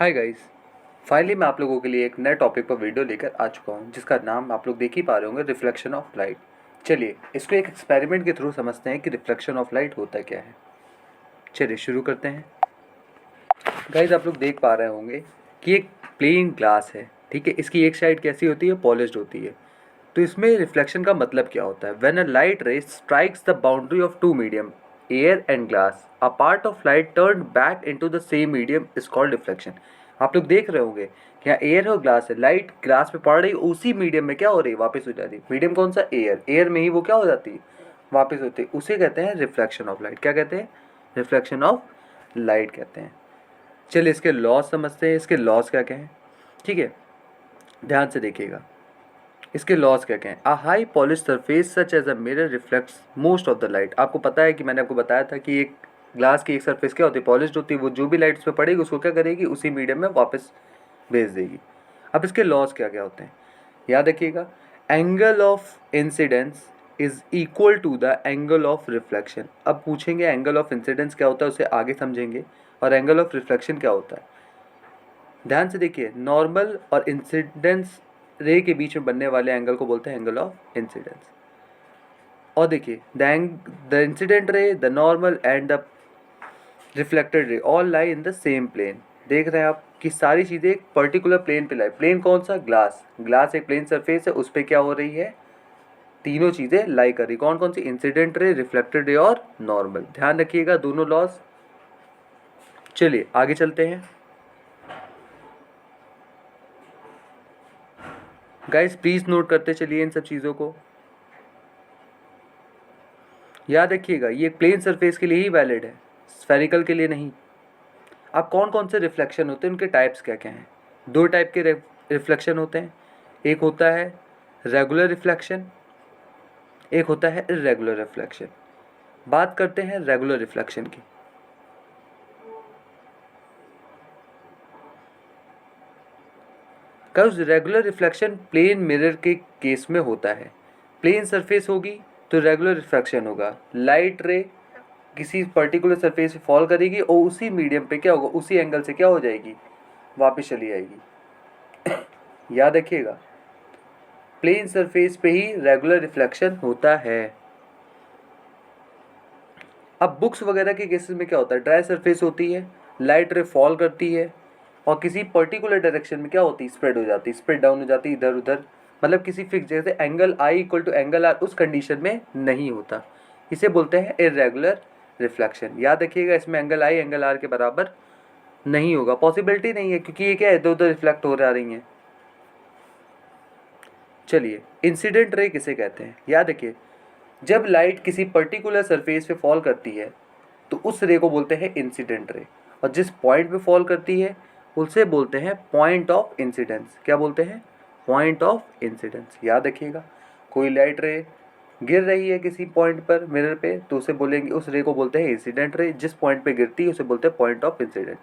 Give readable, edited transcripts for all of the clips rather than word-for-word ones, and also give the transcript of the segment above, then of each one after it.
Hi guys. Finally मैं आप लोगों के लिए एक नए टॉपिक पर वीडियो लेकर आ चुका हूँ जिसका नाम आप लोग देख ही पा रहे होंगे, रिफ्लेक्शन ऑफ लाइट। चलिए इसको एक एक्सपेरिमेंट के थ्रू समझते हैं कि रिफ्लेक्शन ऑफ लाइट होता क्या है। चलिए शुरू करते हैं। गाइस आप लोग देख पा रहे होंगे कि एक प्लेन ग्लास है, ठीक है। इसकी एक साइड कैसी होती है, पॉलिश्ड होती है। तो इसमें रिफ्लेक्शन का मतलब क्या होता है? When a light ray strikes the boundary of two medium air and glass, a part of light turn back into the same medium is called reflection. आप लोग देख रहे होंगे कि यहाँ एयर और ग्लास है, लाइट ग्लास पे पड़ रही, उसी मीडियम में क्या हो रही है, वापस हो जा रही है। मीडियम कौन सा? एयर। एयर में ही वो क्या हो जाती है, वापस होती है। उसे कहते हैं रिफ्लेक्शन ऑफ लाइट। क्या कहते हैं? रिफ्लेक्शन ऑफ लाइट कहते हैं। चलिए इसके लॉस समझते हैं। इसके लॉस क्या क्या हैं, ठीक है, ध्यान से देखिएगा। इसके लॉस क्या क्या हैं? A high polish surface such as a mirror reflects most of the light. आपको पता है कि मैंने आपको बताया था कि एक ग्लास की एक सरफेस क्या होती है, पॉलिश्ड होती है। वो जो भी लाइट उस पर पड़ेगी उसको क्या करेगी, उसी मीडियम में वापस भेज देगी। अब इसके लॉस क्या क्या होते हैं, याद रखिएगा। Angle of incidence is equal to the angle of reflection. अब पूछेंगे एंगल ऑफ इंसिडेंस क्या होता है, उसे आगे समझेंगे। और एंगल ऑफ रिफ्लेक्शन क्या होता है, ध्यान से देखिए। नॉर्मल और इंसिडेंस रे के बीच में बनने वाले एंगल को बोलते हैं एंगल ऑफ इंसिडेंस। और देखिए the incident ray, the normal and the reflected ray all lie in the same plane. देख रहे हैं आप कि सारी चीज़ें एक पर्टिकुलर प्लेन पे लाई। प्लेन कौन सा? ग्लास। ग्लास एक प्लेन सरफेस है, उस पर क्या हो रही है, तीनों चीज़ें लाई कर रही। कौन कौन सी? इंसिडेंट रे, रिफ्लेक्टेड रे और नॉर्मल। ध्यान रखिएगा दोनों लॉस। चलिए आगे चलते हैं। गाइस प्लीज़ नोट करते चलिए इन सब चीज़ों को। याद रखिएगा ये प्लेन सरफेस के लिए ही वैलिड है, स्फेरिकल के लिए नहीं। अब कौन कौन से रिफ्लेक्शन होते हैं, उनके टाइप्स क्या क्या हैं? दो टाइप के रिफ्लेक्शन होते हैं। एक होता है रेगुलर रिफ्लेक्शन, एक होता है इर्रेगुलर रिफ्लेक्शन। बात करते हैं रेगुलर रिफ्लेक्शन की। कब रेगुलर रिफ्लेक्शन प्लेन मिरर के केस में होता है। प्लेन सरफेस होगी तो रेगुलर रिफ्लेक्शन होगा। लाइट रे किसी पर्टिकुलर सरफेस पे फॉल करेगी और उसी मीडियम पे क्या होगा, उसी एंगल से क्या हो जाएगी, वापस चली आएगी। याद रखिएगा प्लेन सरफेस पे ही रेगुलर रिफ्लेक्शन होता है। अब बुक्स वगैरह के केसेस में क्या होता है, ड्राई सरफेस होती है, लाइट रे फॉल करती है और किसी पर्टिकुलर डायरेक्शन में क्या होती है, स्प्रेड हो जाती है, स्प्रेड डाउन हो जाती है इधर उधर। मतलब किसी फिक्स जैसे angle I equal to angle R उस कंडीशन में नहीं होता। इसे बोलते हैं इर्रेगुलर रिफ्लेक्शन। याद रखिएगा इसमें एंगल आई एंगल आर के बराबर नहीं होगा, पॉसिबिलिटी नहीं है, क्योंकि ये क्या है, इधर उधर रिफ्लेक्ट हो रही हैं। चलिए इंसिडेंट रे किसे कहते हैं, याद रखिए जब लाइट किसी पर्टिकुलर सरफेस पे फॉल करती है तो उस रे को बोलते हैं इंसिडेंट रे। और जिस पॉइंट पे फॉल करती है उसे बोलते हैं पॉइंट ऑफ इंसिडेंस। क्या बोलते हैं? Point of incidence. याद रखिएगा कोई लाइट रे गिर रही है किसी पॉइंट पर मिरर पे तो उसे बोलेंगे, उस रे को बोलते हैं इंसिडेंट रे। जिस पॉइंट पे गिरती है उसे बोलते हैं पॉइंट ऑफ इंसिडेंट।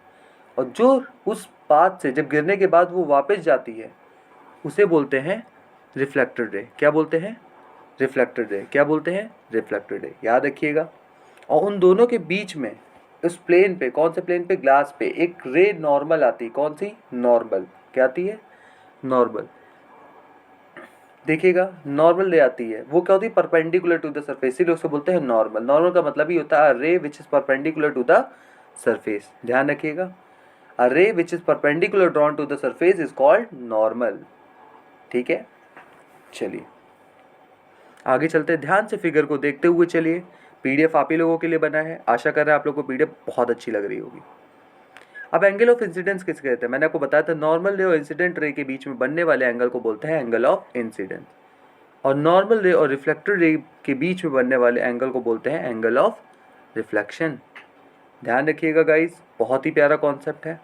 और जो उस पाथ से जब गिरने के बाद वो वापस जाती है उसे बोलते हैं रिफ्लेक्टेड रे। क्या बोलते हैं? Reflected ray. क्या बोलते हैं? Reflected ray. याद रखिएगा। और उन दोनों के बीच में उस प्लेन पे, कौन से प्लेन पे, ग्लास पे, एक रे नॉर्मल आती है। कौन सी? नॉर्मल। क्या आती है? नॉर्मल। देखिएगा नॉर्मल रे आती है, वो क्या होती है, परपेंडिकुलर टू द सरफेस, इसीलिए उसको बोलते हैं नॉर्मल। नॉर्मल का मतलब ही होता है ray which is perpendicular to the surface. ध्यान रखिएगा a ray which is perpendicular drawn to the surface is called normal. ठीक है, चलिए आगे चलते हैं। ध्यान से फिगर को देखते हुए चलिए। पीडीएफ आप ही लोगों के लिए बना है, आशा कर रहे हैं आप लोगों को पीडीएफ बहुत अच्छी लग रही होगी। अब एंगल ऑफ इंसिडेंस किसे कहते हैं? मैंने आपको बताया था नॉर्मल रे और इंसिडेंट रे के बीच में बनने वाले एंगल को बोलते हैं एंगल ऑफ इंसिडेंस। और नॉर्मल रे और रिफ्लेक्टेड रे के बीच में बनने वाले एंगल को बोलते हैं एंगल ऑफ रिफ्लेक्शन। ध्यान रखिएगा गाइस, बहुत ही प्यारा कॉन्सेप्ट है।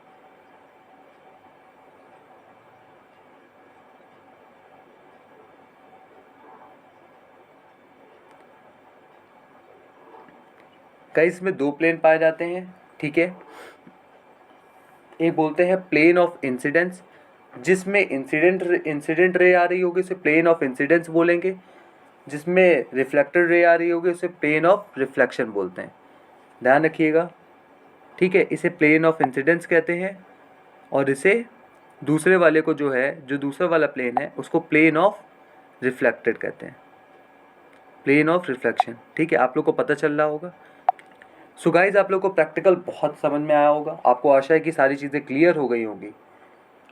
गाइस में दो प्लेन पाए जाते हैं, ठीक है। एक बोलते हैं प्लेन ऑफ इंसिडेंस, जिसमें इंसिडेंट रे आ रही होगी उसे प्लेन ऑफ इंसिडेंस बोलेंगे। जिसमें रिफ्लेक्टेड रे आ रही होगी उसे प्लेन ऑफ रिफ्लेक्शन बोलते हैं। ध्यान रखिएगा, ठीक है। इसे प्लेन ऑफ इंसिडेंस कहते हैं और इसे दूसरे वाले को जो है, जो दूसरा वाला प्लेन है, उसको प्लेन ऑफ रिफ्लेक्टेड कहते हैं, प्लेन ऑफ रिफ्लेक्शन। ठीक है, आप लोग को पता चल रहा होगा। सो गाइज, आप लोग को प्रैक्टिकल बहुत समझ में आया होगा। आपको आशा है कि सारी चीज़ें क्लियर हो गई होंगी।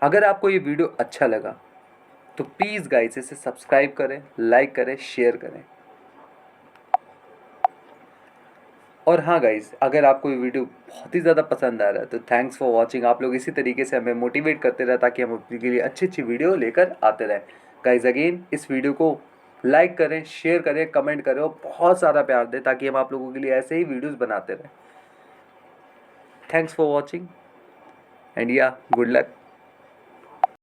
अगर आपको ये वीडियो अच्छा लगा तो प्लीज़ गाइज इसे सब्सक्राइब करें, लाइक करें, शेयर करें। और हाँ गाइज, अगर आपको ये वीडियो बहुत ही ज़्यादा पसंद आ रहा है तो थैंक्स फॉर वॉचिंग। आप लोग इसी तरीके से हमें मोटिवेट करते रहे ताकि हम अपने के लिए अच्छी अच्छी वीडियो लेकर आते रहें। गाइज अगेन, इस वीडियो को लाइक करें, शेयर करें, कमेंट करें और बहुत सारा प्यार दें ताकि हम आप लोगों के लिए ऐसे ही वीडियोज़ बनाते रहें। थैंक्स फॉर वॉचिंग एंड या गुड लक।